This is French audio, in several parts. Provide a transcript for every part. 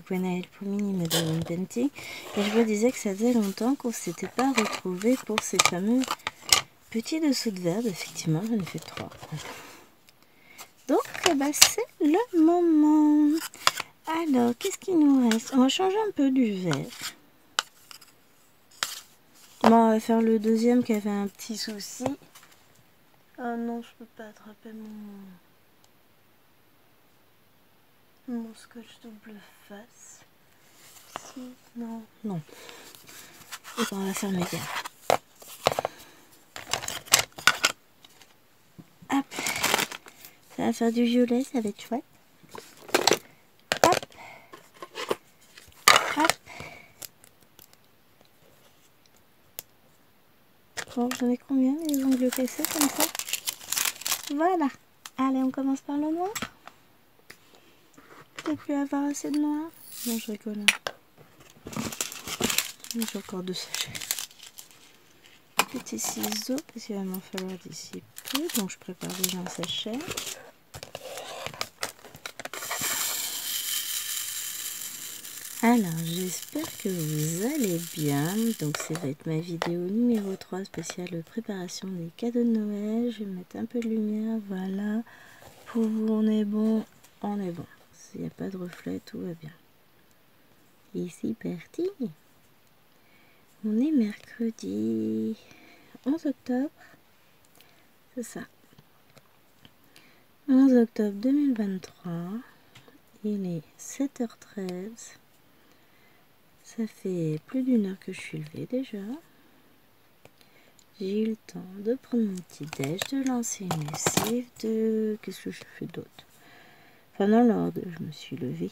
Gwenaëlle Poumini, Madame Painting, et je me disais que ça faisait longtemps qu'on ne s'était pas retrouvés pour ces fameux petits dessous de verbe. Effectivement, j'en ai fait 3. Donc, c'est le moment. Alors, qu'est-ce qu'il nous reste? On va changer un peu du vert. Bon, on va faire le deuxième qui avait un petit souci. Oh non, je peux pas attraper mon scotch double face. Si, non, non. Et on va faire mes gars. Hop. Ça va faire du violet, ça va être chouette. Hop. Hop. Bon, j'en ai combien les ongles cassés comme ça? Voilà. Allez, on commence par le noir. Peut-être plus avoir assez de noir. Non, je rigole. J'ai encore 2 sachets. Petit ciseau, parce qu'il va m'en falloir d'ici peu. Donc je prépare déjà un sachet. Alors, j'espère que vous allez bien. Donc ça va être ma vidéo numéro 3 spéciale préparation des cadeaux de Noël. Je vais mettre un peu de lumière, voilà. Pour vous, on est bon, on est bon. S'il n'y a pas de reflet, tout va bien. Et c'est parti. On est mercredi 11 octobre. C'est ça. 11 octobre 2023. Il est 7h13. Ça fait plus d'1 heure que je suis levée déjà. J'ai eu le temps de prendre mon petit déj, de lancer une lessive, de... Qu'est-ce que je fais d'autre? Enfin, dans l'ordre, je me suis levée.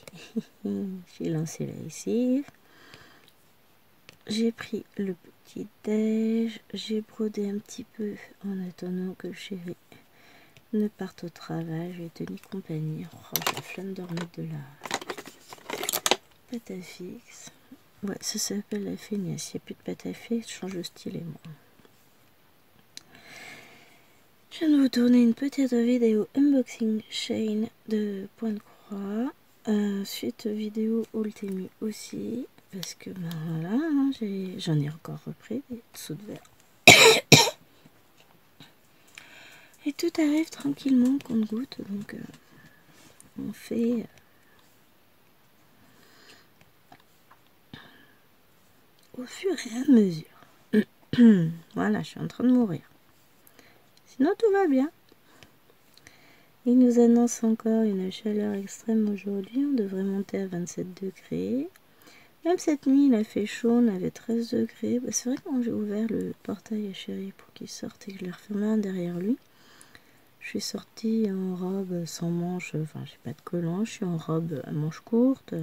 J'ai lancé la lessive. J'ai pris le petit déj. J'ai brodé un petit peu en attendant que chérie ne parte au travail. J'ai tenu compagnie. Oh, j'ai la flemme de remettre de la pâte à fixe. Ouais, ça s'appelle la feignasse. Il n'y a plus de pâte à fixe, je change de stylet moi. Je viens de vous tourner une petite vidéo unboxing chain de point de croix. Suite vidéo Ultimi aussi. Parce que ben voilà, hein, j'en ai encore repris des dessous de verre. Et tout arrive tranquillement compte goutte. Donc on fait... au fur et à mesure. Voilà, je suis en train de mourir. Sinon tout va bien. Il nous annonce encore une chaleur extrême aujourd'hui. On devrait monter à 27 degrés. Même cette nuit, il a fait chaud. On avait 13 degrés. Bah, c'est vrai que quand j'ai ouvert le portail à chérie pour qu'il sorte et que je l'ai refermé derrière lui, je suis sortie en robe sans manches. Enfin, j'ai pas de collant. Je suis en robe à manches courtes.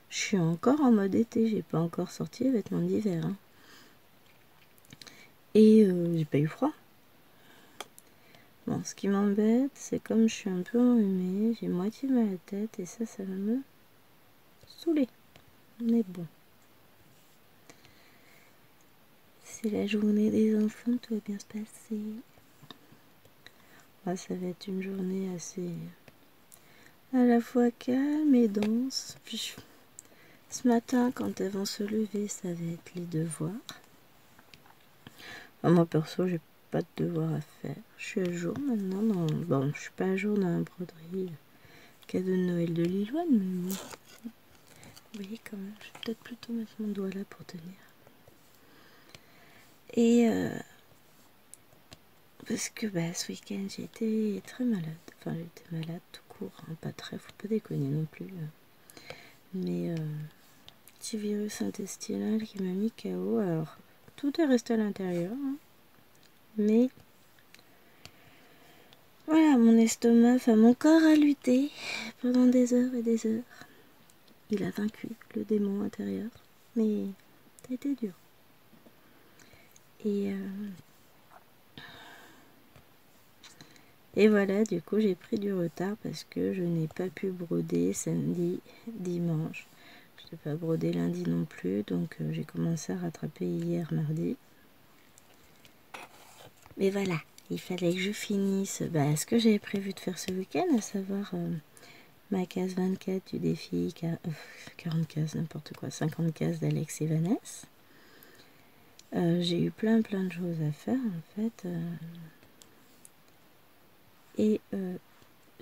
Je suis encore en mode été. J'ai pas encore sorti les vêtements d'hiver. Hein. Et j'ai pas eu froid. Bon, ce qui m'embête, c'est comme je suis un peu enrhumée, j'ai moitié mal à la tête et ça va me saouler. Mais bon. C'est la journée des enfants, tout va bien se passer. Ah, ça va être une journée assez à la fois calme et dense. Puis, ce matin, quand elles vont se lever, ça va être les devoirs. Enfin, moi, perso, j'ai pas de devoirs à faire. Je suis à jour maintenant. Bon, je suis pas à jour dans la broderie cadeau de Noël de Lilloine, mais bon. Vous voyez quand même, je vais peut-être plutôt mettre mon doigt là pour tenir. Et parce que ce week-end j'ai été très malade. Enfin j'étais malade tout court, hein, pas très, faut pas déconner non plus. Mais petit virus intestinal qui m'a mis KO. Alors tout est resté à l'intérieur. Hein, mais voilà, mon estomac, enfin mon corps a lutté pendant des heures et des heures. Il a vaincu le démon intérieur. Mais ça a été dur. Et voilà, du coup j'ai pris du retard parce que je n'ai pas pu broder samedi, dimanche. pouvais pas broder lundi non plus, donc j'ai commencé à rattraper hier mardi. Mais voilà, il fallait que je finisse ce que j'avais prévu de faire ce week-end, à savoir ma case 24 du défi 40 cases, n'importe quoi, 50 cases d'Alex et Vanessa. J'ai eu plein de choses à faire en fait. Et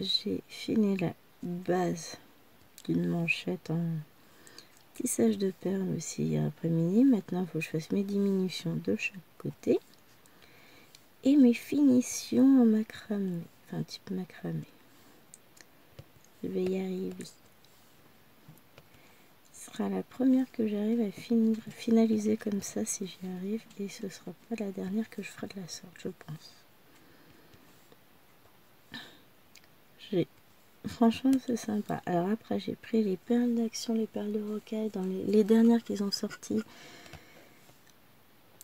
j'ai fini la base d'une manchette en tissage de perles aussi hier après-midi. Maintenant, il faut que je fasse mes diminutions de chaque côté. Et mes finitions en macramé. Enfin, type macramé. Je vais y arriver. Ce sera la première que j'arrive à finaliser comme ça si j'y arrive. Et ce sera pas la dernière que je ferai de la sorte, je pense. Franchement, c'est sympa. Alors après, j'ai pris les perles d'action, les perles de rocaille dans les dernières qu'ils ont sorties.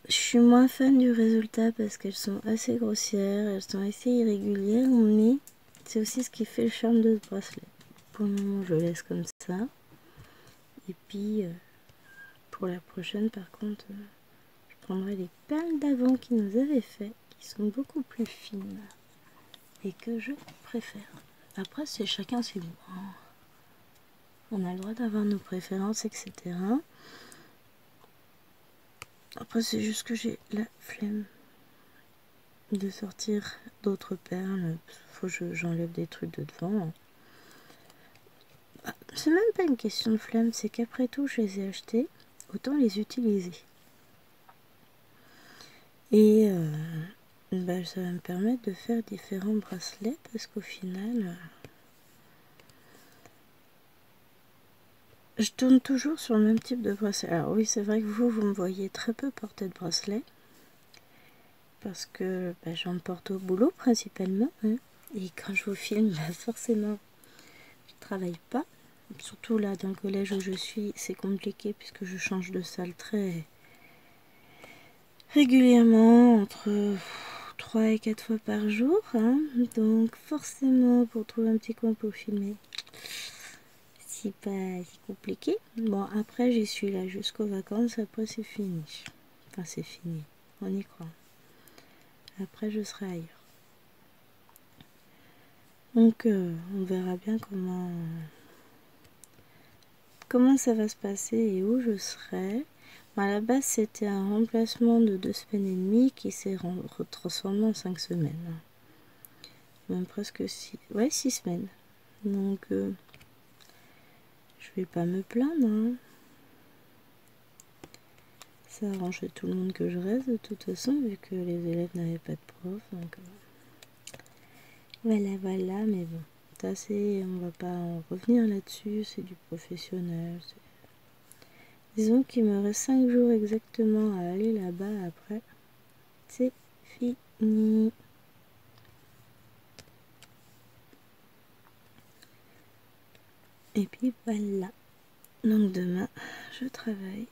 Je suis moins fan du résultat parce qu'elles sont assez grossières, elles sont assez irrégulières, mais c'est aussi ce qui fait le charme de ce bracelet. Pour le moment, je laisse comme ça. Et puis, pour la prochaine, par contre, je prendrai les perles d'avant qu'ils nous avaient fait, qui sont beaucoup plus fines et que je préfère. Après, c'est chacun ses goûts. On a le droit d'avoir nos préférences, etc. Après, c'est juste que j'ai la flemme de sortir d'autres perles. Faut que j'enlève des trucs de devant. C'est même pas une question de flemme, c'est qu'après tout, je les ai achetés, autant les utiliser. Et ça va me permettre de faire différents bracelets parce qu'au final, je tourne toujours sur le même type de bracelet. Alors oui, c'est vrai que vous me voyez très peu porter de bracelet parce que j'en porte au boulot principalement. Et quand je vous filme, forcément, je travaille pas. Surtout là, dans le collège où je suis, c'est compliqué puisque je change de salle très régulièrement, entre 3 et 4 fois par jour. Donc forcément, pour trouver un petit coin pour filmer, c'est pas si compliqué. Bon, après, j'y suis là jusqu'aux vacances. Après, c'est fini. Enfin, c'est fini. On y croit. Après, je serai ailleurs. Donc, on verra bien comment ça va se passer et où je serai. À la base, c'était un remplacement de 2 semaines et demie qui s'est transformé en 5 semaines. Même presque 6 semaines. Donc, je vais pas me plaindre. Ça arrange tout le monde que je reste de toute façon, vu que les élèves n'avaient pas de prof. Donc, voilà, mais bon. Ça, on va pas en revenir là-dessus, c'est du professionnel. Disons qu'il me reste 5 jours exactement à aller là-bas après. C'est fini. Et puis voilà. Donc demain, je travaille.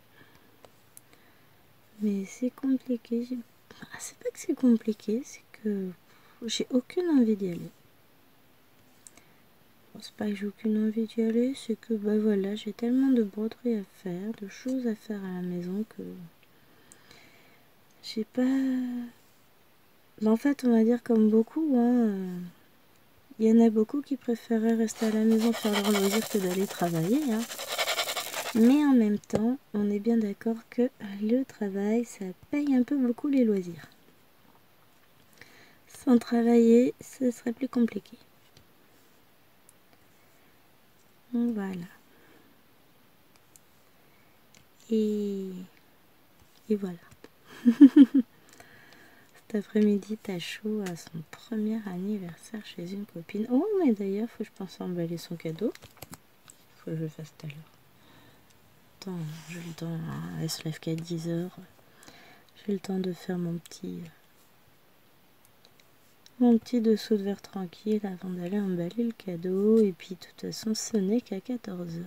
Mais c'est compliqué. C'est pas que c'est compliqué, c'est que j'ai aucune envie d'y aller. C'est pas que j'ai aucune envie d'y aller, c'est que voilà, j'ai tellement de broderies à faire, de choses à faire à la maison que j'ai pas... En fait, on va dire comme beaucoup, il y en a beaucoup qui préféraient rester à la maison faire leur loisir que d'aller travailler. Mais en même temps, on est bien d'accord que le travail, ça paye un peu beaucoup les loisirs. Sans travailler, ce serait plus compliqué. Donc voilà. Et voilà. Cet après-midi, Tacho a son premier anniversaire chez une copine. Oh, mais d'ailleurs, faut que je pense à emballer son cadeau. Faut que je le fasse tout à l'heure. Attends, j'ai le temps. Elle se lève qu'à 10h. J'ai le temps de faire mon petit dessous de verre tranquille avant d'aller emballer le cadeau. Et puis, de toute façon, ce n'est qu'à 14h.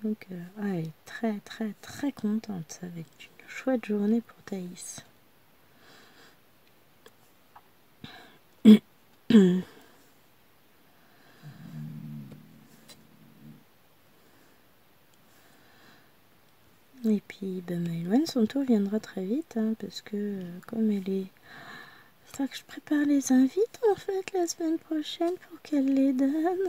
Donc, elle est très, très, très contente. Ça va être une chouette journée pour Thaïs. Et puis Maëloine, son tour viendra très vite, hein, parce que comme elle est... Il faut que je prépare les invites en fait la semaine prochaine pour qu'elle les donne.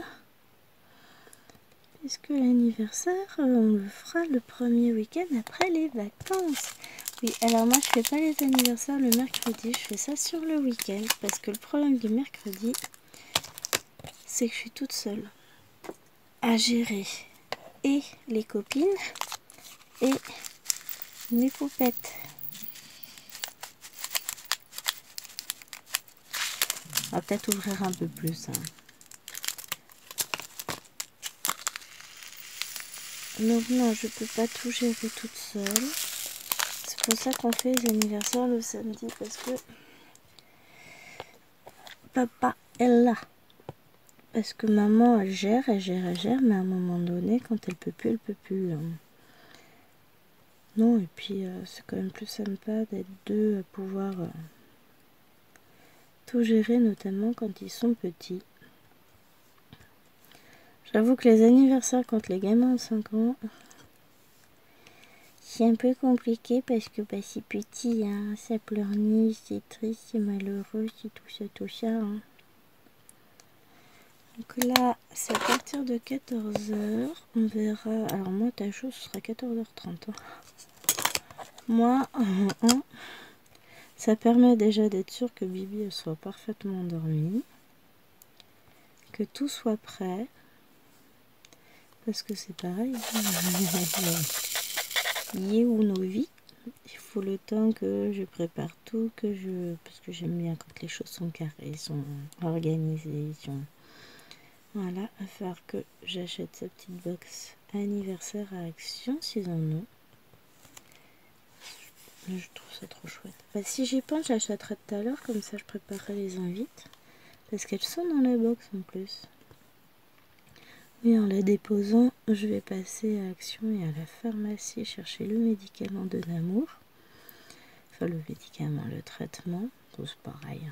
Puisque l'anniversaire, on le fera le premier week-end après les vacances. Oui, alors moi je fais pas les anniversaires le mercredi, je fais ça sur le week-end. Parce que le problème du mercredi, c'est que je suis toute seule à gérer et les copines et mes poupettes. On va peut-être ouvrir un peu plus. Hein. Donc non, je peux pas tout gérer toute seule. C'est pour ça qu'on fait les anniversaires le samedi, parce que papa est là. Parce que maman, elle gère, mais à un moment donné, quand elle peut plus, elle peut plus. Hein. Non, et puis c'est quand même plus sympa d'être deux à pouvoir tout gérer, notamment quand ils sont petits. J'avoue que les anniversaires quand les gamins ont 5 ans, c'est un peu compliqué parce que c'est petit, hein, ça pleurniche, c'est triste, c'est malheureux, c'est tout ça. Hein. Donc là, c'est à partir de 14h, on verra. Alors moi, ta chose, ce sera 14h30. Hein. Moi, ça permet déjà d'être sûr que Bibi elle soit parfaitement endormie, que tout soit prêt, parce que c'est pareil. Yé ou nos vies. Il faut le temps que je prépare tout, parce que j'aime bien quand les choses sont carrées, sont organisées, Voilà, à faire que j'achète sa petite box anniversaire à Action, s'ils en ont. Je trouve ça trop chouette. Bah, si j'y pense, j'achèterai tout à l'heure, comme ça je préparerai les invites. Parce qu'elles sont dans la box en plus. Oui, en la déposant, je vais passer à Action et à la pharmacie chercher le médicament de Namour. Enfin, le médicament, le traitement, tous pareil.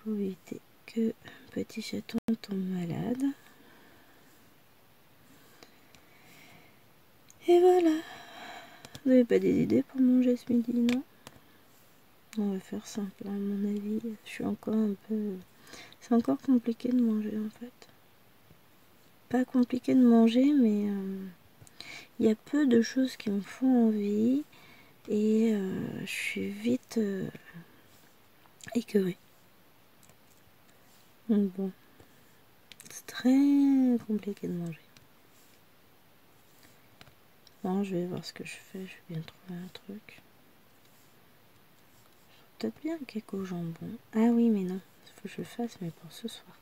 Pour éviter que petit chaton tombe malade. Et voilà. Vous n'avez pas des idées pour manger ce midi, non? On va faire simple, à mon avis. Je suis encore un peu... C'est encore compliqué de manger, en fait. Pas compliqué de manger, mais... Il y a peu de choses qui me font envie. Et je suis vite écœurée. Donc bon. C'est très compliqué de manger. Bon, je vais voir ce que je fais. Je vais bien trouver un truc. Peut-être bien un cake au jambon. Ah oui, mais non. Il faut que je le fasse, mais pour ce soir.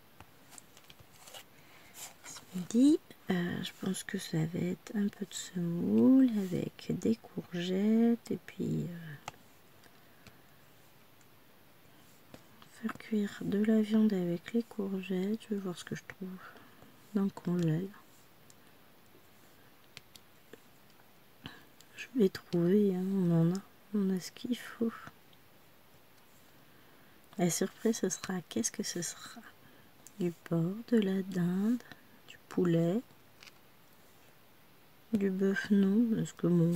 Ce midi, je pense que ça va être un peu de semoule avec des courgettes et puis faire cuire de la viande avec les courgettes. Je vais voir ce que je trouve dans le congèle. Je vais trouver, hein, on a ce qu'il faut. La surprise, ce sera, qu'est-ce que ce sera? Du porc, de la dinde, du poulet, du bœuf non, parce que bon,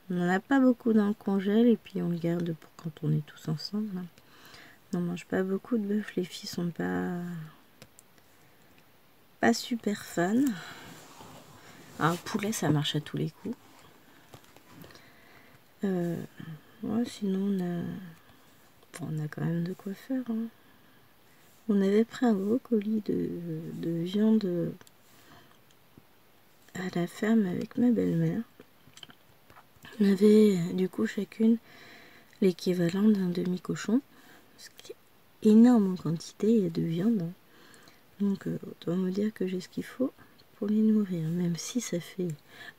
on n'en a pas beaucoup dans le congèle et puis on le garde pour quand on est tous ensemble. Hein. On mange pas beaucoup de bœuf, les filles sont pas super fans. Alors poulet, ça marche à tous les coups. Ouais, sinon on a quand même de quoi faire. Hein. On avait pris un gros colis de viande à la ferme avec ma belle-mère. On avait du coup chacune l'équivalent d'un demi-cochon, ce qui est énorme en quantité de viande. Hein. Donc autant me dire que j'ai ce qu'il faut pour les nourrir, même si ça fait...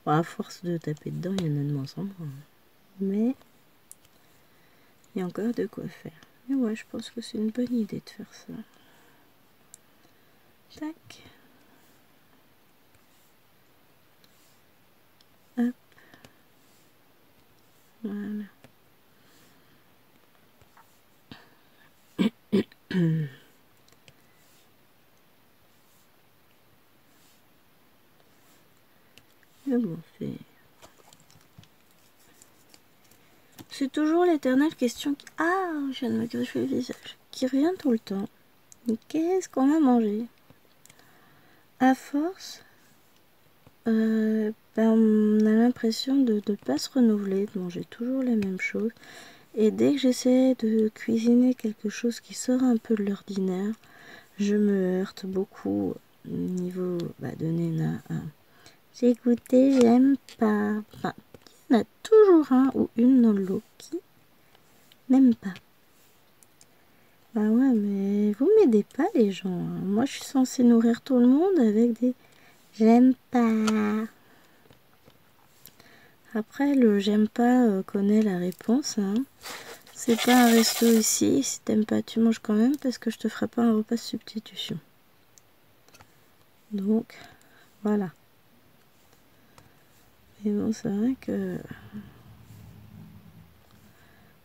Bon, à force de taper dedans, il y en a de moins en moins. Mais il y a encore de quoi faire. Et ouais, je pense que c'est une bonne idée de faire ça. Tac. Hop. Voilà. Mais bon, c'est toujours l'éternelle question qui... Ah, je viens de me griffer le visage. Qui revient tout le temps. Mais qu'est-ce qu'on va manger? À force, on a l'impression de ne pas se renouveler, de manger toujours la même chose. Et dès que j'essaie de cuisiner quelque chose qui sort un peu de l'ordinaire, je me heurte beaucoup au niveau de Nena. J'ai goûté, j'aime pas. Enfin, il y en a toujours un ou une dans le lot qui n'aime pas. Bah ouais, mais vous m'aidez pas les gens. Hein. Moi, je suis censée nourrir tout le monde avec des j'aime pas. Après, le j'aime pas connaît la réponse. Hein. C'est pas un resto ici. Si t'aimes pas, tu manges quand même parce que je te ferai pas un repas de substitution. Donc, voilà. Et bon, c'est vrai que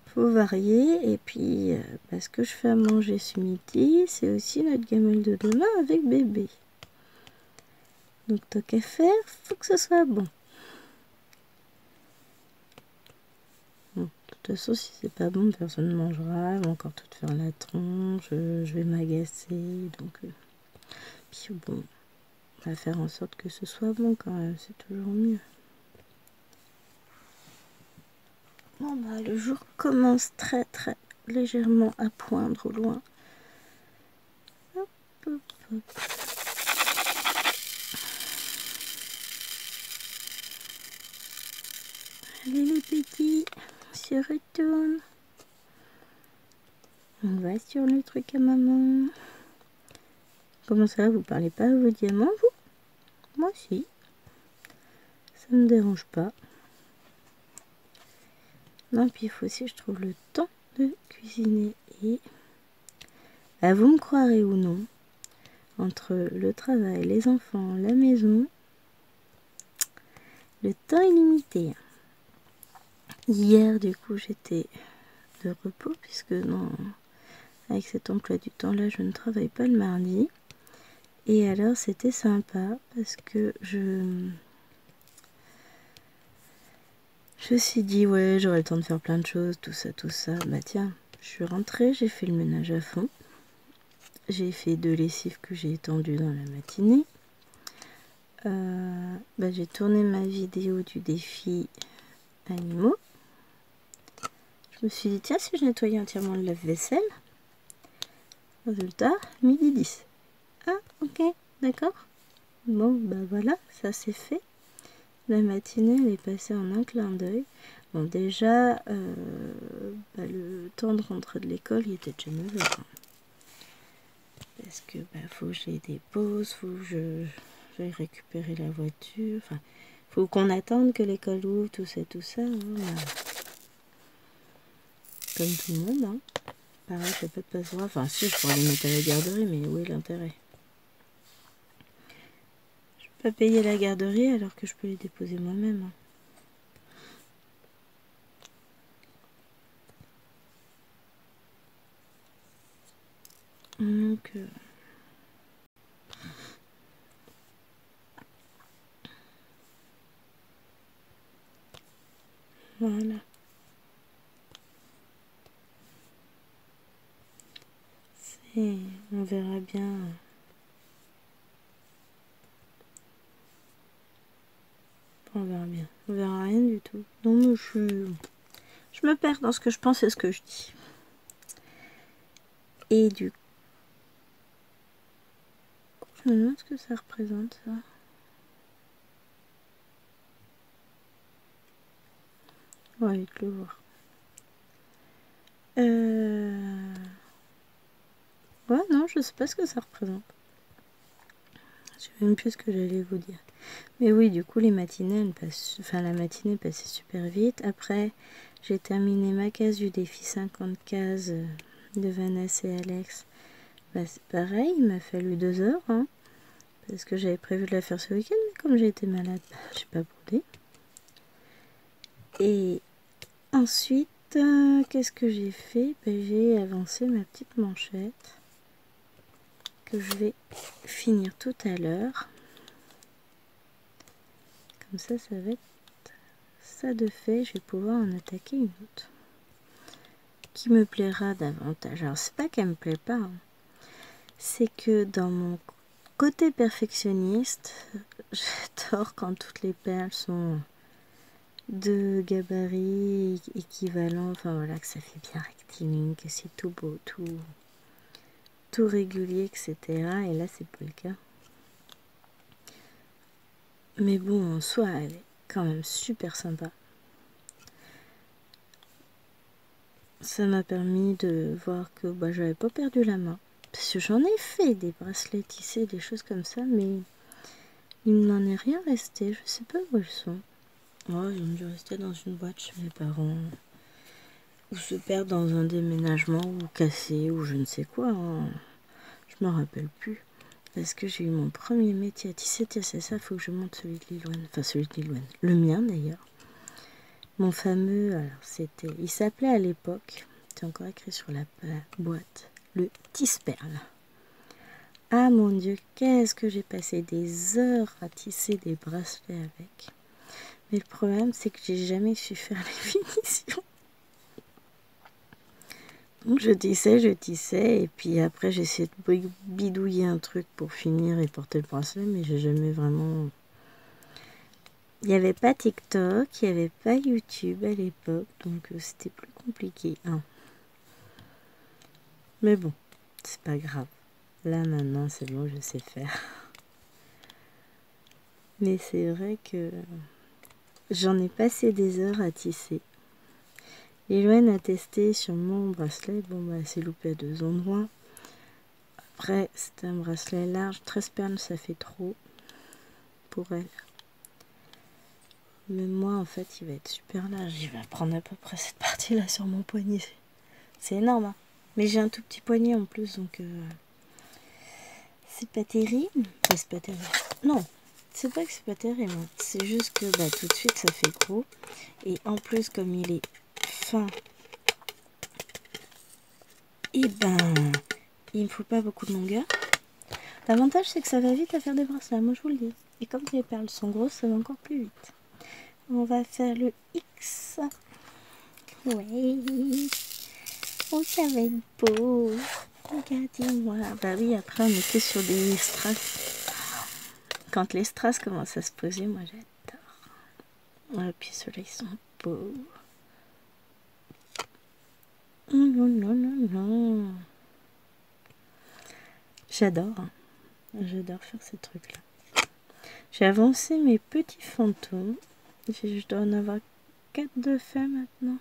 faut varier. Et puis, ce que je fais à manger ce midi, c'est aussi notre gamelle de demain avec bébé. Donc, tant qu'à faire, faut que ce soit bon. Bon, de toute façon, si c'est pas bon, personne ne mangera. Elle va encore tout faire la tronche. Je vais m'agacer. Donc, puis bon, on va faire en sorte que ce soit bon quand même. C'est toujours mieux. Bon, le jour commence très très légèrement à poindre au loin. Hop, hop, hop. Allez les petits, on se retourne. On va sur le truc à maman. Comment ça, vous parlez pas à vos diamants, vous? Moi si. Ça me dérange pas. Non, puis il faut aussi que je trouve le temps de cuisiner. Et vous me croirez ou non, entre le travail, les enfants, la maison, le temps est limité. Hier, du coup, j'étais de repos, puisque non, avec cet emploi du temps-là, je ne travaille pas le mardi. Et alors, c'était sympa, parce que je me suis dit, ouais, j'aurai le temps de faire plein de choses, tout ça, tout ça. Bah tiens, je suis rentrée, j'ai fait le ménage à fond. J'ai fait 2 lessives que j'ai étendues dans la matinée. J'ai tourné ma vidéo du défi animaux. Je me suis dit, tiens, si je nettoyais entièrement le lave-vaisselle. Résultat, 12h10. Ah, ok, d'accord. Bon, voilà, ça c'est fait. La matinée, elle est passée en un clin d'œil. Bon, déjà, le temps de rentrer de l'école, il était déjà 9h. Parce que, faut que j'ai des pauses, faut que j'aille récupérer la voiture. Enfin, faut qu'on attende que l'école ouvre, tout ça, hein. Comme tout le monde, hein. Pareil, je n'ai pas de passe-droit. Enfin, si, je pourrais les mettre à la garderie, mais où est l'intérêt? Je peux pas payer la garderie alors que je peux les déposer moi-même. Hein. Donc, voilà. On verra bien. On verra bien. On verra rien du tout. Non, mais je me perds dans ce que je pense et ce que je dis. Et du coup, je me demande ce que ça représente, ça. On va vite le voir. Ouais, non, je sais pas ce que ça représente. Je sais même plus ce que j'allais vous dire. Mais oui, du coup, les matinées, la matinée passait super vite. Après, j'ai terminé ma case du défi 50 cases de Vanessa et Alex. C'est pareil, il m'a fallu 2 heures, hein, parce que j'avais prévu de la faire ce week-end, mais comme j'ai été malade, j'ai pas boudé. Et ensuite, qu'est-ce que j'ai fait? J'ai avancé ma petite manchette que je vais finir tout à l'heure. Comme ça va être ça de fait. Je vais pouvoir en attaquer une autre. Qui me plaira davantage. Alors, c'est pas qu'elle me plaît pas. Hein. C'est que dans mon côté perfectionniste, j'adore quand toutes les perles sont de gabarit équivalent. Enfin voilà, que ça fait bien rectiligne, que c'est tout beau, tout régulier, etc. Et là, c'est pas le cas. Mais bon, en soi, elle est quand même super sympa. Ça m'a permis de voir que j'avais pas perdu la main. Parce que j'en ai fait des bracelets tissés, des choses comme ça, mais il n'en est rien resté. Je sais pas où elles sont. Oh, ils ont dû rester dans une boîte chez mes parents. Ou se perdre dans un déménagement, ou casser, ou je ne sais quoi. Hein. Je me rappelle plus. Parce que j'ai eu mon premier métier à tisser. Tiens, c'est ça, faut que je monte celui de Liloine. Enfin, celui de Liloine. Le mien, d'ailleurs. Mon fameux, alors il s'appelait à l'époque, c'est encore écrit sur la boîte, le tisse-perle. Ah mon Dieu, qu'est-ce que j'ai passé des heures à tisser des bracelets avec. Mais le problème, c'est que j'ai jamais su faire les finitions. Donc je tissais, et puis après j'essayais de bidouiller un truc pour finir et porter le bracelet, mais j'ai jamais vraiment... Il n'y avait pas TikTok, il n'y avait pas YouTube à l'époque, donc c'était plus compliqué. Hein. Mais bon, c'est pas grave. Là maintenant, c'est bon, je sais faire. Mais c'est vrai que j'en ai passé des heures à tisser. Liloine a testé sur mon bracelet. Bon, elle s'est loupée à 2 endroits. Après, c'est un bracelet large. 13 perles, ça fait trop pour elle. Mais moi, en fait, il va être super large. Il va prendre à peu près cette partie-là sur mon poignet. C'est énorme, hein. Mais j'ai un tout petit poignet en plus, donc c'est pas terrible. Enfin, c'est pas terrible. Non, c'est pas que c'est pas terrible. C'est juste que tout de suite, ça fait gros. Et en plus, comme il est fin, et il ne faut pas beaucoup de longueur. L'avantage, c'est que ça va vite à faire des bracelets. Moi, je vous le dis. Et comme les perles sont grosses, ça va encore plus vite. On va faire le X. Ouais. Oh, ça va être beau. Regardez-moi. Bah oui, après, on était sur des strass. Quand les strass commencent à se poser, moi, j'adore. Et puis ceux-là, ils sont beaux. Oh, non, non, non, non. J'adore. Hein. J'adore faire ces trucs-là. J'ai avancé mes petits fantômes. Je dois en avoir 4 de faits maintenant.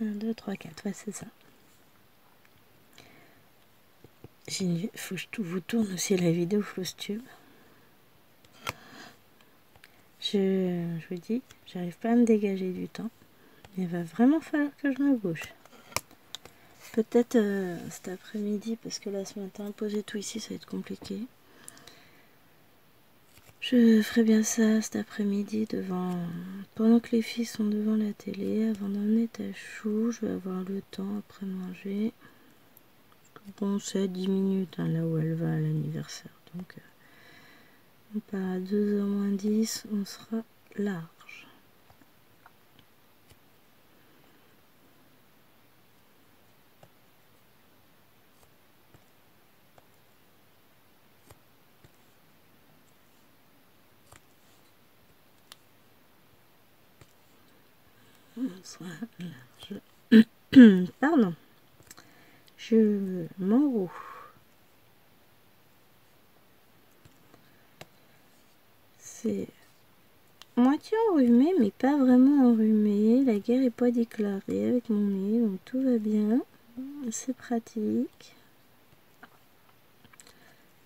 1, 2, 3, 4. Ouais, c'est ça. Faut que je vous tourne aussi la vidéo Flowstube. Je vous dis, j'arrive pas à me dégager du temps. Il va vraiment falloir que je me bouge. Peut-être cet après-midi, parce que là ce matin, poser tout ici, ça va être compliqué. Je ferai bien ça cet après-midi pendant que les filles sont devant la télé, avant d'emmener Tachou. Je vais avoir le temps après manger. Bon, c'est à 10 minutes hein, là où elle va à l'anniversaire. Donc, on part à 2h moins 10, on sera large. On sera large. Pardon. Je m'enroule. C'est moitié enrhumé, mais pas vraiment enrhumé. La guerre est pas déclarée avec mon nez, donc tout va bien. C'est pratique.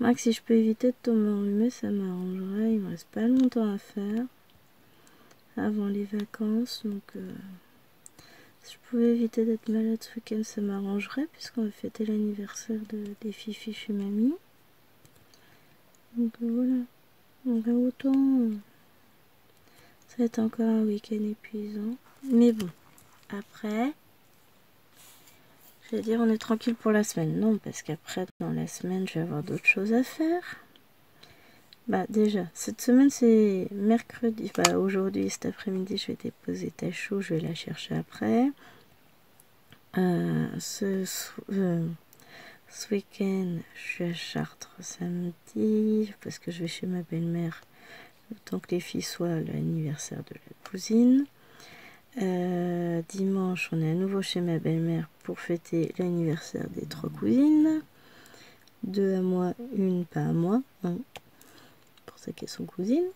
Max, si je peux éviter de tomber enrhumé, ça m'arrangerait. Il me reste pas longtemps à faire avant les vacances, donc si je pouvais éviter d'être malade ce week-end, ça m'arrangerait, puisqu'on va fêter l'anniversaire des Fifi chez mamie. Donc voilà. Donc autant ça va être encore un week-end épuisant. Mais bon, après, je vais dire on est tranquille pour la semaine. Non, parce qu'après, dans la semaine, je vais avoir d'autres choses à faire. Bah déjà, cette semaine c'est mercredi. Bah aujourd'hui, cet après-midi, je vais déposer ta chou, je vais la chercher après. Ce week-end, je suis à Chartres samedi parce que je vais chez ma belle-mère le temps que les filles soient à l'anniversaire de la cousine. Dimanche, on est à nouveau chez ma belle-mère pour fêter l'anniversaire des 3 cousines. 2 à moi, une pas à moi. Hein, pour ça qu'elles sont cousines.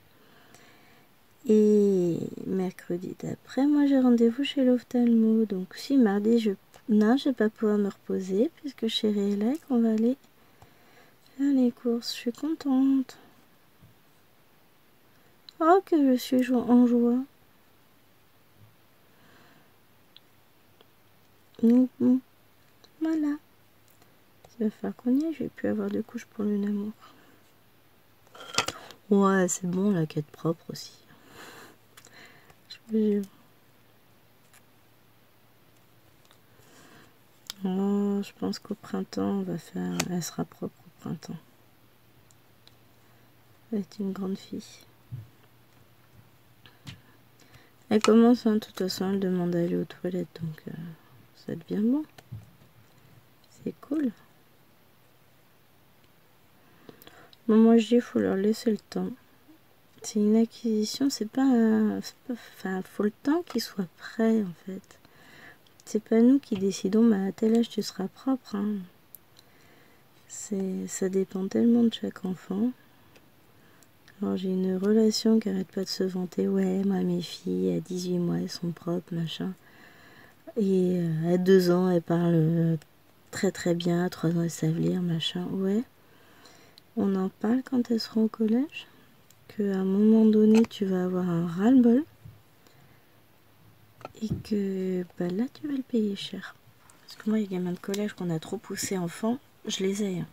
Et mercredi d'après, moi j'ai rendez-vous chez l'ophtalmo. Donc si mardi, je vais pas pouvoir me reposer puisque chérie est là et qu'on va aller faire les courses. Je suis contente. Oh, que je suis en joie. Voilà. Ça va faire qu'on y est. Je vais plus avoir de couches pour le amour. Ouais, c'est bon, la quête propre aussi. Je Oh, je pense qu'au printemps, on va faire... Elle sera propre au printemps. Elle va être une grande fille. Elle commence, hein, de toute façon, elle demande d'aller aux toilettes, donc ça devient bon. C'est cool. Bon, moi, je dis, il faut leur laisser le temps. C'est une acquisition, c'est pas... Enfin, faut le temps qu'ils soient prêts, en fait. C'est pas nous qui décidons, mais à tel âge, tu seras propre, hein. Ça dépend tellement de chaque enfant. Alors j'ai une relation qui arrête pas de se vanter. Ouais, moi mes filles à 18 mois elles sont propres, machin. Et à 2 ans elles parlent très très bien, à 3 ans elles savent lire, machin. Ouais, on en parle quand elles seront au collège. Qu'à un moment donné tu vas avoir un ras-le-bol. Et que bah, là tu vas le payer cher. Parce que moi les gamins de collège qu'on a trop poussé enfant, je les ai. Hein.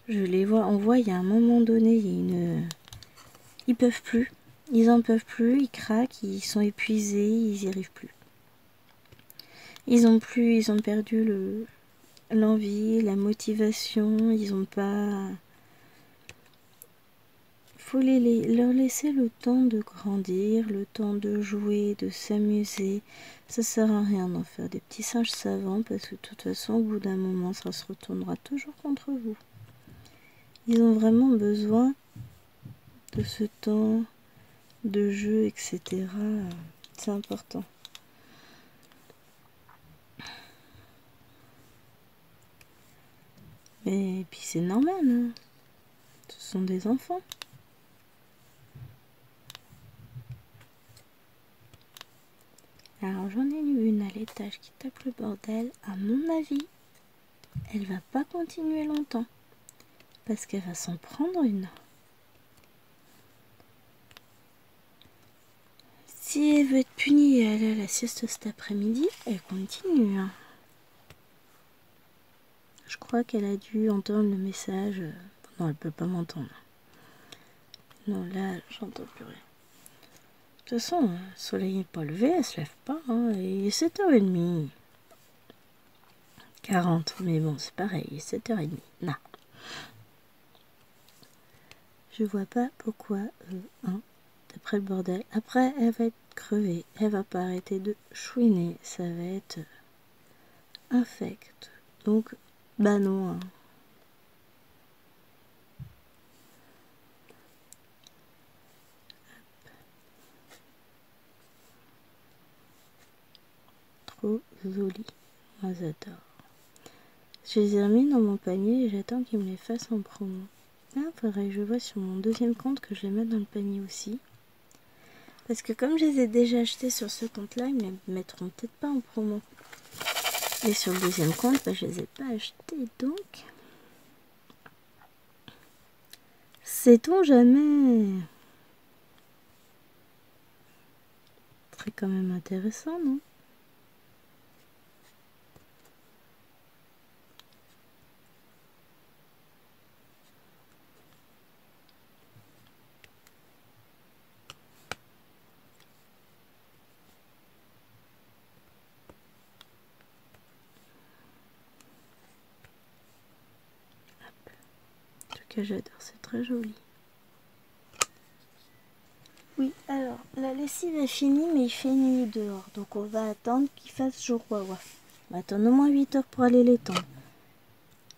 Je les vois, on voit il y a un moment donné, il y a une... Ils peuvent plus. Ils en peuvent plus, ils craquent, ils sont épuisés, ils y arrivent plus. Ils ont perdu l'envie, la motivation, ils ont pas... Faut leur laisser le temps de grandir, le temps de jouer, de s'amuser. Ça sert à rien d'en faire des petits singes savants parce que de toute façon, au bout d'un moment, ça se retournera toujours contre vous. Ils ont vraiment besoin de ce temps de jeu, etc. C'est important. Et puis c'est normal, hein. Ce sont des enfants. Alors j'en ai eu une à l'étage qui tape le bordel. À mon avis, elle va pas continuer longtemps. Parce qu'elle va s'en prendre une. Si elle veut être punie et aller à la sieste cet après-midi, elle continue. Hein. Je crois qu'elle a dû entendre le message. Non, elle peut pas m'entendre. Non, là, j'entends plus rien. De toute façon, le soleil n'est pas levé, elle se lève pas. Hein, et 7h30. 40, mais bon, c'est pareil, 7h30. Non. Je vois pas pourquoi, hein, d'après le bordel. Après, elle va être crevée. Elle va pas arrêter de chouiner. Ça va être infect. Donc, bah non. Hein. Trop joli. Moi, j'adore. Je les ai remis dans mon panier et j'attends qu'ils me les fassent en promo. Ah, faudrait que je vois sur mon deuxième compte que je les mette dans le panier aussi. Parce que comme je les ai déjà achetés sur ce compte-là, ils me les mettront peut-être pas en promo. Et sur le deuxième compte, bah, je les ai pas achetés, donc... Sait-on jamais? C'est quand même intéressant, non? En tout cas, j'adore, c'est très joli. Oui, alors, la lessive est finie, mais il fait nuit dehors. Donc on va attendre qu'il fasse jour. Ouais. On va attendre au moins 8 heures pour aller l'étendre.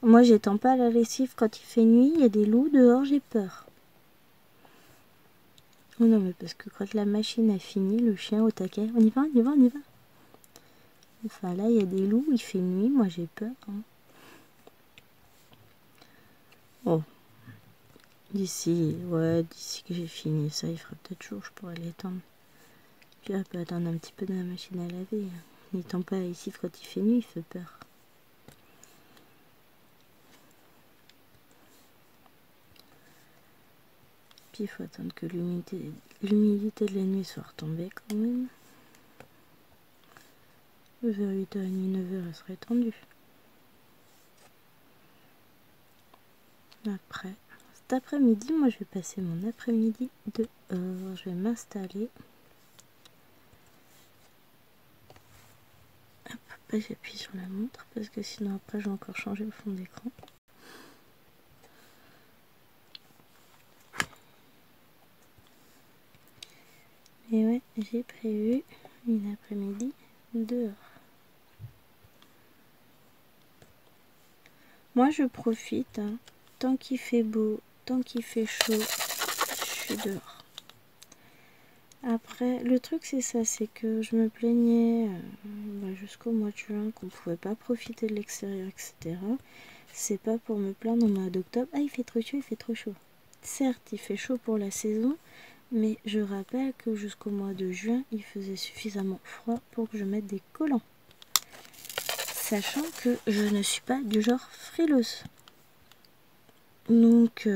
Moi, j'étends pas la lessive quand il fait nuit. Il y a des loups dehors, j'ai peur. Oh non, mais parce que quand la machine a fini, le chien au taquet, on y va. Enfin, là, il y a des loups, il fait nuit, moi j'ai peur. Hein. Oh, d'ici que j'ai fini ça, il fera peut-être jour, je pourrais l'étendre. Puis elle peut attendre un petit peu dans la machine à laver. Il n'étend pas ici quand il fait nuit, il fait peur. Puis il faut attendre que l'humidité de la nuit soit retombée quand même. Vers 8h30, 9h, elle serait tendue. Après, cet après-midi, moi je vais passer mon après-midi dehors. Je vais m'installer. Hop, j'appuie sur la montre parce que sinon après je vais encore changer le fond d'écran. Et ouais, j'ai prévu une après-midi dehors. Moi je profite, hein. Tant qu'il fait beau, tant qu'il fait chaud, je suis dehors. Après, le truc c'est ça, c'est que je me plaignais jusqu'au mois de juin qu'on pouvait pas profiter de l'extérieur, etc. C'est pas pour me plaindre au mois d'octobre, ah il fait trop chaud, il fait trop chaud. Certes, il fait chaud pour la saison, mais je rappelle que jusqu'au mois de juin, il faisait suffisamment froid pour que je mette des collants. Sachant que je ne suis pas du genre frileuse. Donc,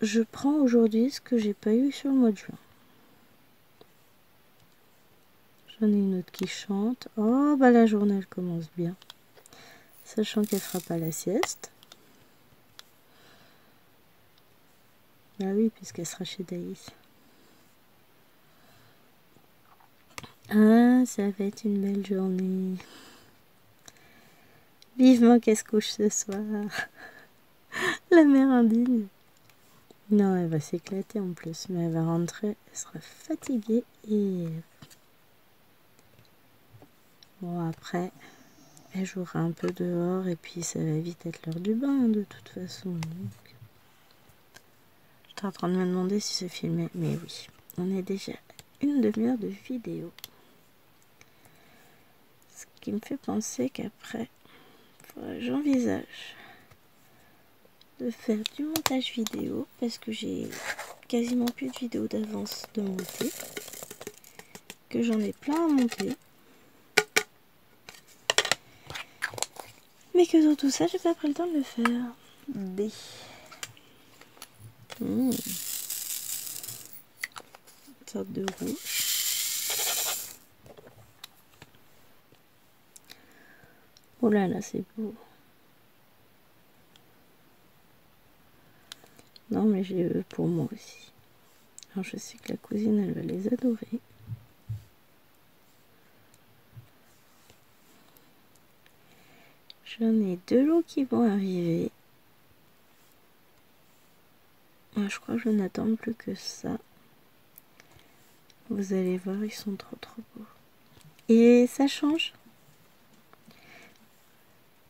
je prends aujourd'hui ce que j'ai pas eu sur le mois de juin. J'en ai une autre qui chante. Oh, la journée, elle commence bien. Sachant qu'elle fera pas la sieste. Ah oui, puisqu'elle sera chez Daïs. Ah, ça va être une belle journée. Vivement qu'elle se couche ce soir. La mère indigne. Non, elle va s'éclater en plus. Mais elle va rentrer, elle sera fatiguée. Et bon, après, elle jouera un peu dehors. Et puis, ça va vite être l'heure du bain, de toute façon. Donc, j'étais en train de me demander si c'est filmé. Mais oui, on est déjà à une demi-heure de vidéo. Ce qui me fait penser qu'après, j'envisage de faire du montage vidéo parce que j'ai quasiment plus de vidéos d'avance de monter, que j'en ai plein à monter, mais que dans tout ça j'ai pas pris le temps de le faire. Une sorte de rouge. Oh là là, c'est beau. Non, mais j'ai eux pour moi aussi. Alors je sais que la cousine, elle va les adorer. J'en ai 2 lots qui vont arriver. Moi, je crois que je n'attends plus que ça. Vous allez voir, ils sont trop beaux. Et ça change.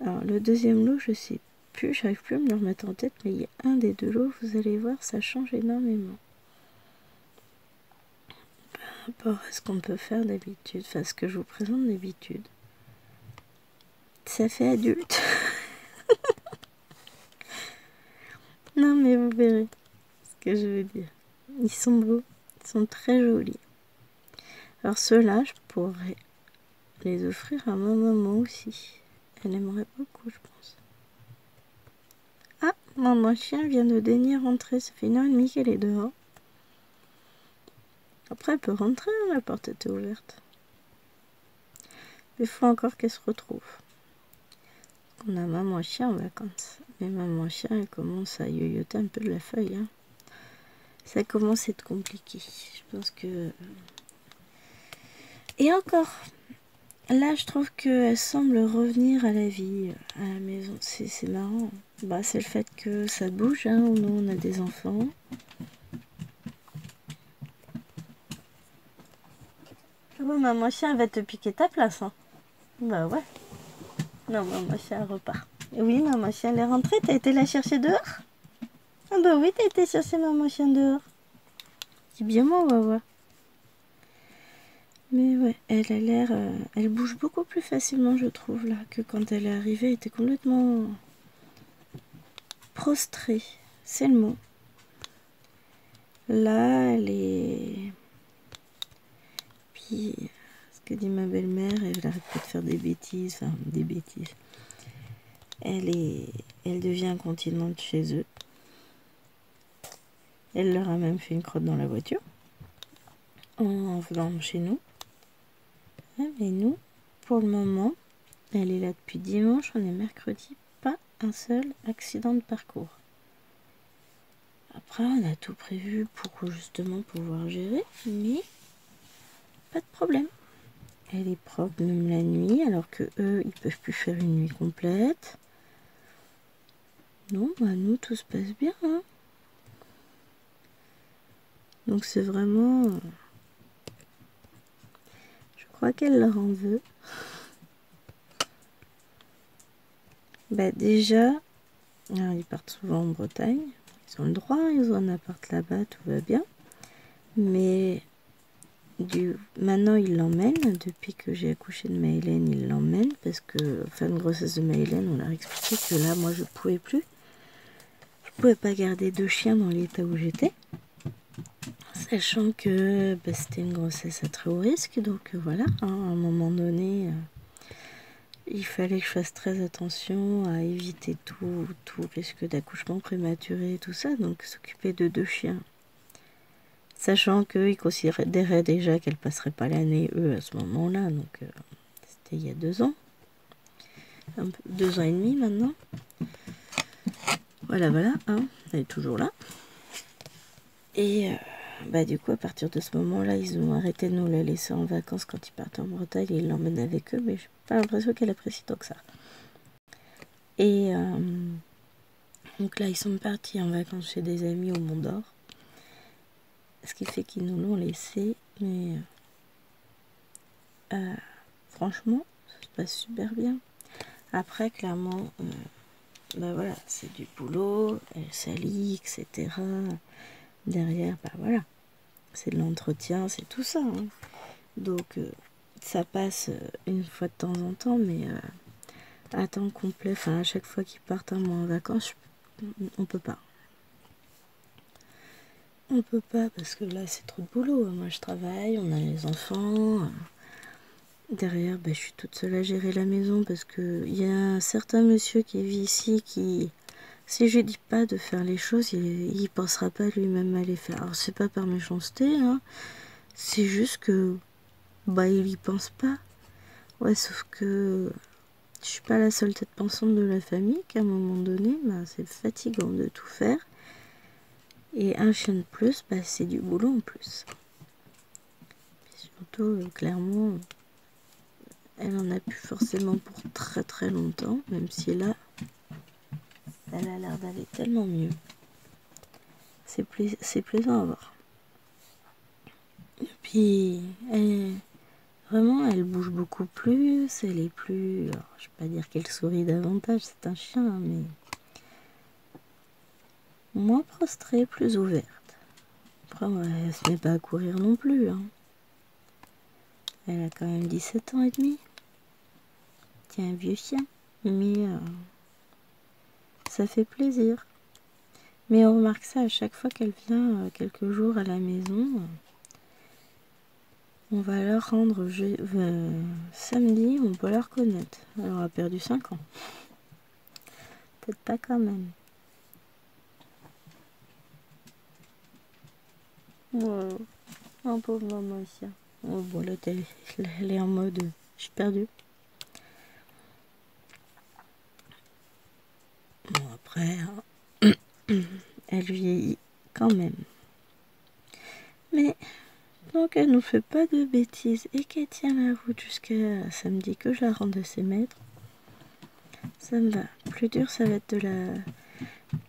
Alors le deuxième lot, je sais plus, j'arrive plus à me le remettre en tête, mais il y a un des 2 lots, vous allez voir, ça change énormément. Par rapport à ce qu'on peut faire d'habitude, enfin ce que je vous présente d'habitude. Ça fait adulte. Non mais vous verrez ce que je veux dire. Ils sont beaux, ils sont très jolis. Alors ceux-là, je pourrais les offrir à ma maman aussi. Elle aimerait beaucoup, je pense. Ah, maman chien vient de daigner rentrer, ça fait 1h30 qu'elle est dehors. Après, elle peut rentrer, hein, la porte était ouverte. Il faut encore qu'elle se retrouve. On a maman chien en vacances. Mais maman chien, elle commence à yoyoter un peu de la feuille. Hein. Ça commence à être compliqué. Je pense que... Et encore, là, je trouve qu'elle semble revenir à la vie, à la maison. C'est marrant. C'est le fait que ça bouge. Hein. Nous, on a des enfants. Oh, maman chien va te piquer ta place. Hein. Bah ouais. Non, maman chien repart. Oui, maman chien elle est rentrée. T'as été la chercher dehors? Ah bah oui, t'as été chercher maman chien dehors. Dis bien moi, on va voir. Mais ouais, elle a l'air... elle bouge beaucoup plus facilement, je trouve, là, que quand elle est arrivée. Elle était complètement prostrée. C'est le mot. Là, elle est... Puis, ce que dit ma belle-mère, elle arrête pas de faire des bêtises. Enfin, des bêtises. Elle devient incontinente chez eux. Elle leur a même fait une crotte dans la voiture. En venant chez nous. Mais nous, pour le moment, elle est là depuis dimanche, on est mercredi, pas un seul accident de parcours. Après, on a tout prévu pour justement pouvoir gérer, mais pas de problème. Elle est propre même la nuit, alors que eux, ils peuvent plus faire une nuit complète. Non, bah nous, tout se passe bien. Hein. Donc c'est vraiment... je crois qu'elle leur en veut. Bah déjà, alors ils partent souvent en Bretagne. Ils ont le droit, ils ont un appart là-bas, tout va bien. Mais maintenant, ils l'emmènent. Depuis que j'ai accouché de Maëlène, ils l'emmènent. Parce que, fin de grossesse de Maëlène, on leur a expliqué que là, moi, je pouvais plus. Je pouvais pas garder 2 chiens dans l'état où j'étais. Sachant que bah, c'était une grossesse à très haut risque. Donc voilà, hein, à un moment donné, il fallait que je fasse très attention à éviter tout risque d'accouchement prématuré et tout ça. Donc s'occuper de 2 chiens. Sachant qu'ils considéraient déjà qu'elle passerait pas l'année, eux, à ce moment-là. Donc, c'était il y a 2 ans. 2 ans et demi maintenant. Voilà, hein, elle est toujours là. Et bah, du coup, à partir de ce moment-là, ils ont arrêté de nous la laisser en vacances quand ils partent en Bretagne. Et ils l'emmènent avec eux, mais j'ai pas l'impression qu'elle apprécie tant que ça. Et donc là, ils sont partis en vacances chez des amis au Mont d'Or. Ce qui fait qu'ils nous l'ont laissé, mais franchement, ça se passe super bien. Après, clairement, bah voilà, c'est du boulot, elle salit, etc. Derrière, bah voilà, c'est de l'entretien, c'est tout ça. Hein. Donc, ça passe une fois de temps en temps, mais à temps complet, enfin, à chaque fois qu'ils partent un mois en vacances, on peut pas. On peut pas parce que là, c'est trop de boulot. Moi, je travaille, on a les enfants. Derrière, bah, je suis toute seule à gérer la maison parce que il y a un certain monsieur qui vit ici qui, si je lui dis pas de faire les choses, il pensera pas lui-même à les faire. Alors c'est pas par méchanceté, hein, c'est juste que bah il y pense pas. Ouais, sauf que je suis pas la seule tête pensante de la famille, qu'à un moment donné, bah, c'est fatigant de tout faire. Et un chien de plus, bah, c'est du boulot en plus. Et surtout, clairement. Elle en a plus forcément pour très très longtemps, même si là, elle a l'air d'aller tellement mieux. C'est plaisant à voir. Et puis, vraiment, elle bouge beaucoup plus, elle est plus... Alors, je ne vais pas dire qu'elle sourit davantage, c'est un chien, mais... moins prostrée, plus ouverte. Après, elle se met pas à courir non plus. Hein. Elle a quand même 17 ans et demi. C'est un vieux chien, mais ça fait plaisir. Mais on remarque ça à chaque fois qu'elle vient quelques jours à la maison. On va leur rendre samedi, on peut la reconnaître. Elle aura perdu 5 ans. Peut-être pas quand même. Wow. Un pauvre maman chien. Oh, bon, là, elle est en mode je suis perdue. Bon, après, elle vieillit quand même. Mais donc elle nous fait pas de bêtises et qu'elle tient la route jusqu'à samedi que je la rende à ses maîtres. Ça me va. Plus dur, ça va être de la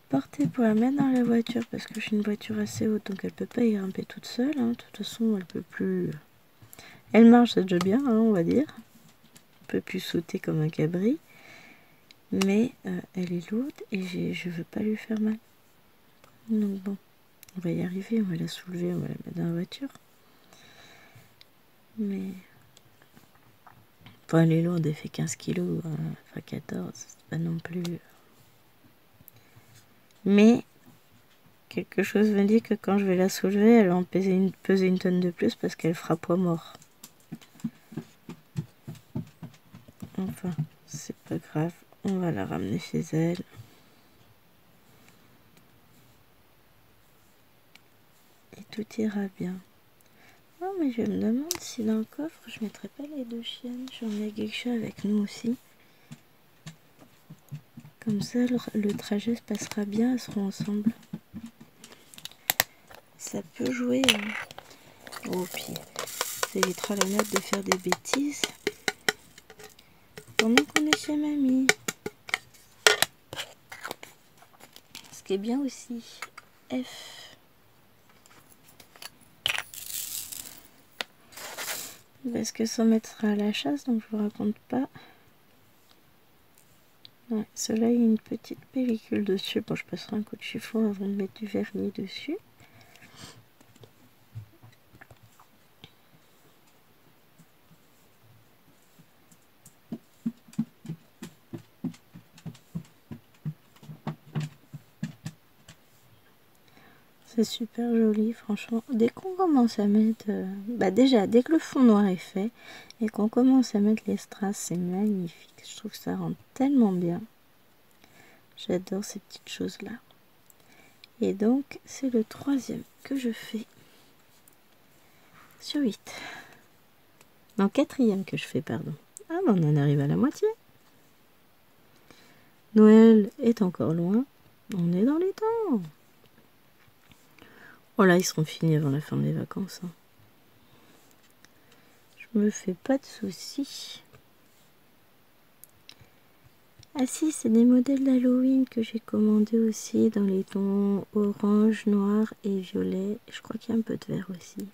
porter pour la mettre dans la voiture parce que j'ai une voiture assez haute donc elle peut pas y grimper toute seule. Hein. De toute façon, elle peut plus. Elle marche déjà bien, hein, on va dire. Un peu plus sauter comme un cabri. Mais elle est lourde et je veux pas lui faire mal. Donc bon, on va y arriver, on va la soulever, on va la mettre dans la voiture. Mais... Enfin, elle est lourde, elle fait 15 kilos, enfin 14, c'est pas non plus... Mais, quelque chose me dit que quand je vais la soulever, elle va en peser une tonne de plus parce qu'elle fera poids mort. Enfin, c'est pas grave, on va la ramener chez elle. Et tout ira bien. Oh, mais je me demande si dans le coffre, je mettrais pas les deux chiennes. J'en ai Geisha avec nous aussi. Comme ça, le trajet se passera bien, elles seront ensemble. Ça peut jouer. Hein. Oh, puis ça évitera la note de faire des bêtises. Pendant qu'on est chez mamie. Ce qui est bien aussi. F. Parce que sans mettre à la chasse, donc je vous raconte pas. Ouais, cela, il y a une petite pellicule dessus. Bon, je passerai un coup de chiffon avant de mettre du vernis dessus. C'est super joli, franchement. Dès qu'on commence à mettre... bah déjà, dès que le fond noir est fait et qu'on commence à mettre les strass, c'est magnifique. Je trouve que ça rend tellement bien. J'adore ces petites choses-là. Et donc, c'est le troisième que je fais sur 8. Non, quatrième que je fais, pardon. Ah, ben on en arrive à la moitié. Noël est encore loin. On est dans les temps. Oh là, ils seront finis avant la fin des vacances. Hein. Je me fais pas de soucis. Ah si, c'est des modèles d'Halloween que j'ai commandés aussi dans les tons orange, noir et violet. Je crois qu'il y a un peu de vert aussi.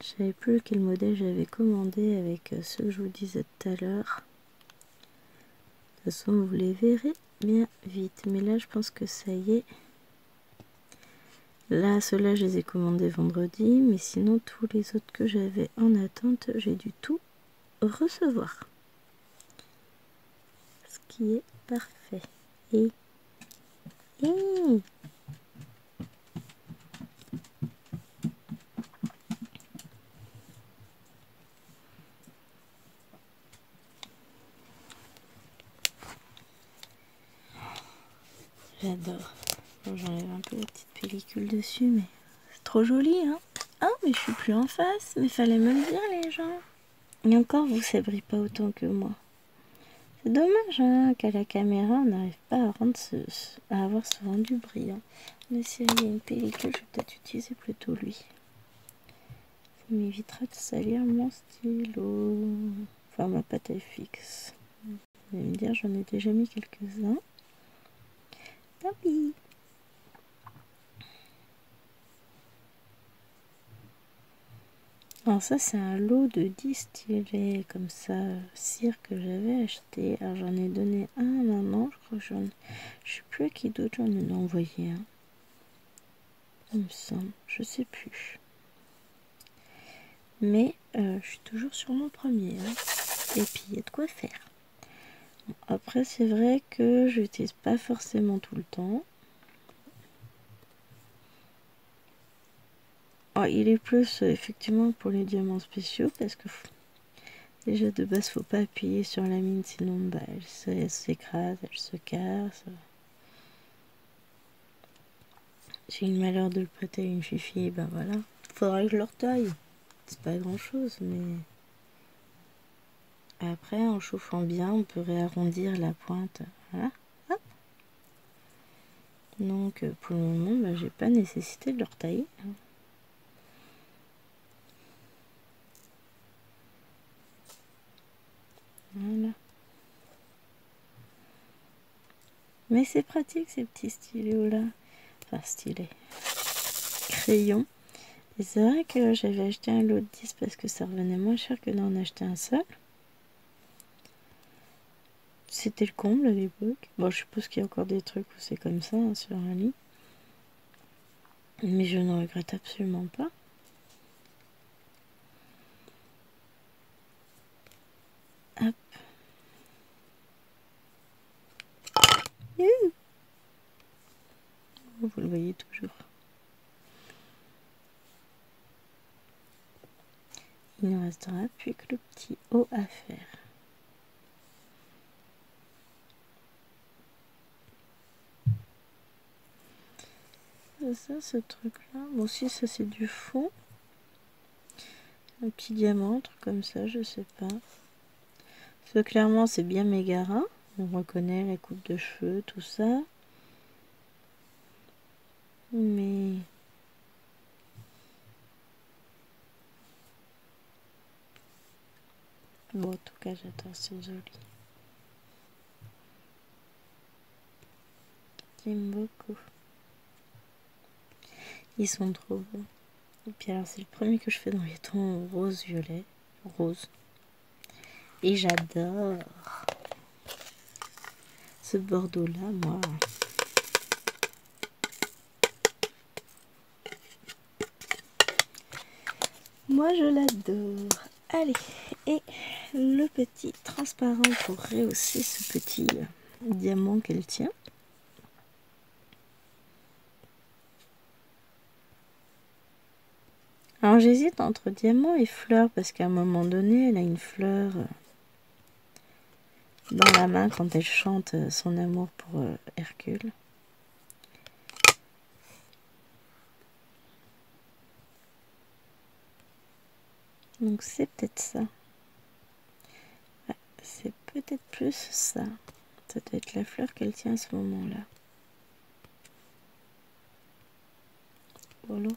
Je savais plus quel modèle j'avais commandé avec ceux que je vous disais tout à l'heure. De toute façon, vous les verrez bien vite. Mais là, je pense que ça y est. Là, ceux-là, je les ai commandés vendredi. Mais sinon, tous les autres que j'avais en attente, j'ai dû tout recevoir. Ce qui est parfait. Et j'adore. Bon, j'enlève un peu la petite pellicule dessus, mais c'est trop joli, hein. Ah, mais je suis plus en face. Mais fallait me le dire, les gens. Et encore, vous, ça brille pas autant que moi. C'est dommage, hein, qu'à la caméra, on n'arrive pas à, à avoir ce rendu brillant. Mais si il y a une pellicule, je vais peut-être utiliser plutôt lui. Ça m'évitera de salir mon stylo. Enfin, ma pâte à fixe. Vous allez me dire, j'en ai déjà mis quelques-uns. Tant pis. Alors ça, c'est un lot de 10 stylets comme ça, cire que j'avais acheté. Alors j'en ai donné un à maman, je crois que je sais plus à qui d'autre j'en ai envoyé un. Il me semble, je sais plus. Mais je suis toujours sur mon premier. Hein. Et puis il y a de quoi faire. Bon, après c'est vrai que je n'utilise pas forcément tout le temps. Oh, il est plus effectivement pour les diamants spéciaux parce que déjà de base faut pas appuyer sur la mine sinon bah, elle s'écrase, elle se casse. J'ai eu le malheur de le prêter à une fifi, ben voilà. Faudra que je le retaille. C'est pas grand chose, mais après en chauffant bien, on peut réarrondir la pointe. Voilà. Hop. Donc pour le moment, ben, j'ai pas nécessité de le retailler. Voilà. Mais c'est pratique ces petits stylos là. Enfin stylet. Crayon. Et c'est vrai que j'avais acheté un lot de 10 parce que ça revenait moins cher que d'en acheter un seul. C'était le comble à l'époque. Bon, je suppose qu'il y a encore des trucs où c'est comme ça, hein, sur un lit. Mais je ne regrette absolument pas. Hop. Vous le voyez toujours. Il ne restera plus que le petit haut à faire. C'est ça, ce truc-là. Bon, si ça c'est du fond. Un petit diamant, un truc comme ça, je sais pas. Parce que clairement, c'est bien Mégara. On reconnaît les coupes de cheveux, tout ça. Mais... bon, en tout cas, j'adore, c'est joli. J'aime beaucoup. Ils sont trop beaux. Et puis alors, c'est le premier que je fais dans les tons rose-violet. Rose. Et j'adore ce bordeaux-là, moi. Moi, je l'adore. Allez, et le petit transparent pour rehausser ce petit diamant qu'elle tient. Alors, j'hésite entre diamant et fleur, parce qu'à un moment donné, elle a une fleur dans la main quand elle chante son amour pour Hercule. Donc c'est peut-être ça. Ouais, c'est peut-être plus ça. Ça doit être la fleur qu'elle tient à ce moment-là. Ou alors...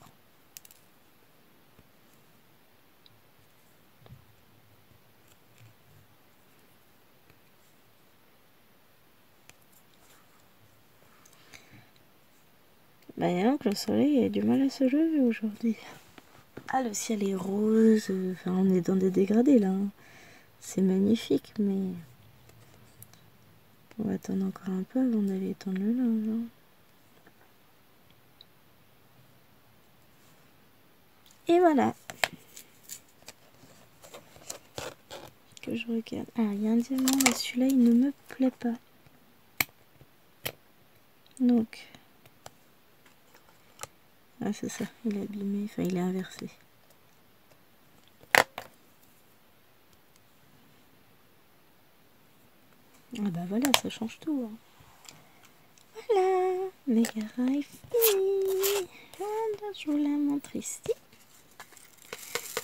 bah, il y a que le soleil a du mal à se lever aujourd'hui. Ah, le ciel est rose. Enfin, on est dans des dégradés là. Hein. C'est magnifique, mais... on va attendre encore un peu avant d'aller étendre le linge. Hein. Et voilà. Que je regarde. Ah, il y a un diamant, mais celui-là, il ne me plaît pas. Donc... ah, c'est ça, il est abîmé. Enfin, il est inversé. Ah bah voilà, ça change tout. Hein. Voilà, Mégara est finie. Voilà, je vous la montre ici.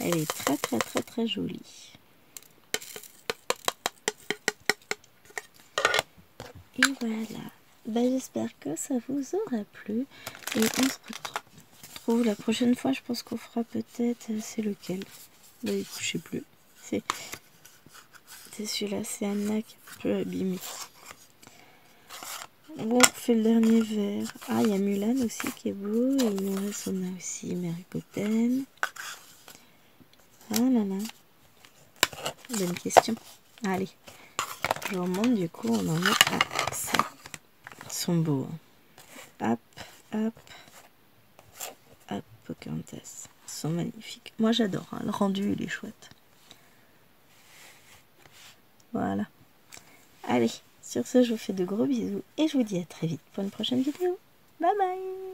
Elle est très très très très jolie. Et voilà. Bah, j'espère que ça vous aura plu. Et on se retrouve la prochaine fois. Je pense qu'on fera peut-être... c'est lequel? Bah, je sais plus. C'est celui-là, c'est Anna qui est un peu abîmé. Bon, on fait le dernier verre. Ah, il y a Mulan aussi qui est beau. Et il nous reste, on a aussi Mary Poppins. Ah là là. Bonne question. Allez. Je remonte, du coup, on en est à ça. Ils sont beaux. Hop, hop, hop, Pocahontas. Ils sont magnifiques. Moi, j'adore. Hein. Le rendu, il est chouette. Voilà. Allez, sur ce, je vous fais de gros bisous et je vous dis à très vite pour une prochaine vidéo. Bye bye!